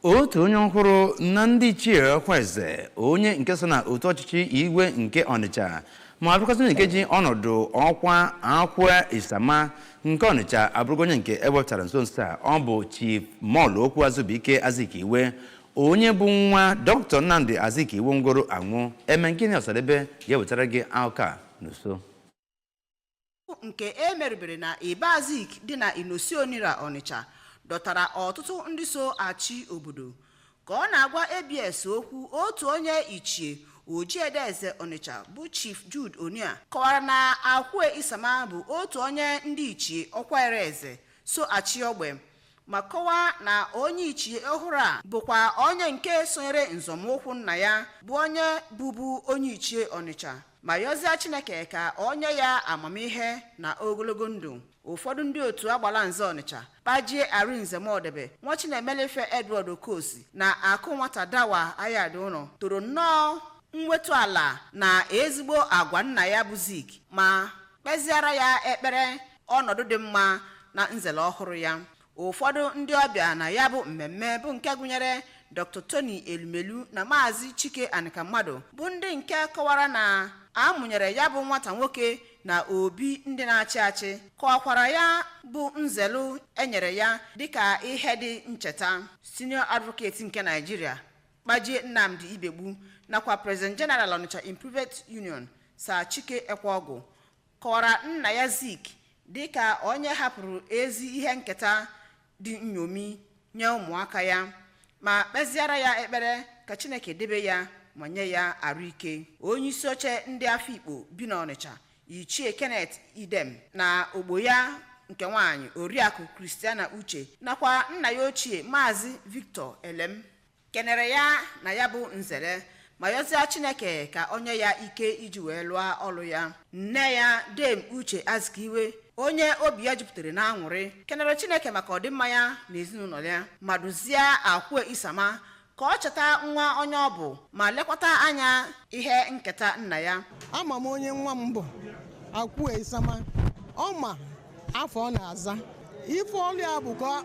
otu onye ọhụrụ na ndị ichie Kweze onye nke so na otu ọchịchị Igwe nke Ọnịcha ma bụrụkwa nke ji ọnọdụ ọkwa Akwa Isama nke Ọnịcha abụrụgo onye nke ewepụtara nso nso a. Ọ bụ Chief Mọl Okwu Azubike Azikiwe onye bụ nwa Dr. Nnamdi Azikiwe ngoro anwụ. Emengini Ọsadebe ga-ewetara gị akụkọ n'uso nke emeribere na Ibazik dị na Inosi Onira Ọnịcha dọtara ọtụtụ ndị so achị obodo. Ka ọ na-agwa ABS okwu, otu onye ichie Ojiedeze Ọnịcha bụ Chief Jude Onia kọwara na Akwa Isama bụ otu onye ndị ichie ọkwara eze so achị ogbe, ma kọwaa na onye ichie ọhụrụ a bụkwa onye nke sonyere nzọmụkwụ nna ya bụ onye bụbu onye ichie Ọnịcha, ma yọzie Chineke ka onye ya amamihe na ogologo ndụ. Ụfọdụ ndị otu Agbala Nze Ọnịcha, Pajie Arinze Modebe, Nwa Chinemelefe Edward Okosi na Akụ Nwata Dawa Ayaduno toro nnọọ mwetu ala na ezigbo agwa nna ya bụ Zik, ma kpeziara ya ekpere ọnọdụ dị mma na nzele ọhụrụ ya. Ụfọdụ ndị ọbịa na ya bụ mmemme bụ nke gụnyere Dr. Tony Elumelu na Maazị Chike Anịkammadụ bụ ndị nke kọwara na amụnyere ya bụ nwata nwoke na obi ndị na-achị achị, kọwakwara ya bụ nzelu enyere ya dịka ihe dị ncheta. Senior Advocate nke Nigeria Kpajie Nnamdi Ibegbu nakwa President General Onitsha Improvement Union Sir Chike Ekweogu kọwara nna ya Zik dịka onye hapụrụ ezi ihe nketa dị nyomi nye ụmụaka ya, ma kpeziara ya ekpere ka Chineke debe ya ma nye ya arụike. Onye isi oche ndị Afikpo bi n'Ọnịcha Ichie Kenneth Idem na ogbo ya nke nwaanyị Oriakụ Christiana Uche nakwa nna ya ochie Maazị Victor Elem kenere ya na ya bụ nzere, ma yọzie Chineke ka onye ya ike iji wee lụọ ọlụ ya. Nne ya Dame Uche Azikiwe onye obi ya jupụtara na aṅụrị kenere Chineke maka ọdịmma ya na ezinụlọ ya, ma duzie Akwa Isama ka ọ cheta nwa onye ọ bụ ma lekwata anya ihe nketa nna ya. Ama m onye nwa m bụ Akwa Isama, ọma afọ ọ na-aza ife ọlụ ya bụ ka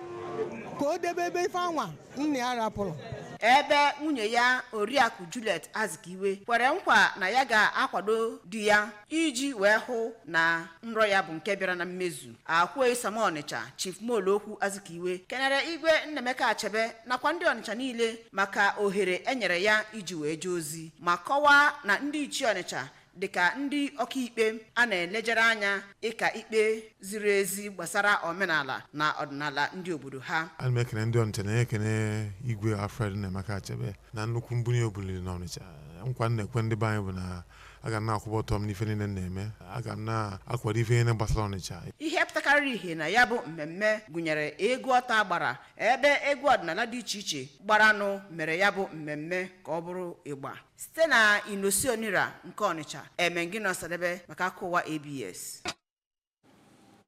o debe ebe ife anwa nna ya rapụrụ. Ebe nwunye ya Oriakụ Juliet Azikiwe kwere nkwa na ya ga-akwado di ya iji wee hụ na nrọ ya bụ nke bịara na mmezu. Akwa Isama Ọnịcha Chief Mọl Okwu Azikiwe kenere Igwe Nnemeka Achebe nakwa ndị Ọnịcha niile maka ohere enyere ya iji wee jee ozi, ma kọwaa na ndị ichie Ọnịcha dịka ndị ọkaikpe a na-elejere anya ịka ikpe ziri ezi gbasara omenala na ọdịnala ndị obodo ha. Ana m ekene ndị Ọnịcha na-ekene Igwe Alfred Nnemeka Achebe na nnukwu mbunye obuliri n'Ọnịcha. Nkwa na-ekwe ndị be anyị bụ na a ga na-akwụba ọtọ m n'ife niile na-eme, a ga na-akwado ife niile gbasara Ọnịcha. Ihe pụtakarịrị ihe na ya bụ mmemme gụnyere egwu ọta gbara, ebe egwu ọdịnala dị iche iche gbaranụ mere ya bụ mmemme ka ọ bụrụ ịgba. Site na Inosi Onira nke Ọnịcha, Emengini Ọsadebe maka akụwa ABS.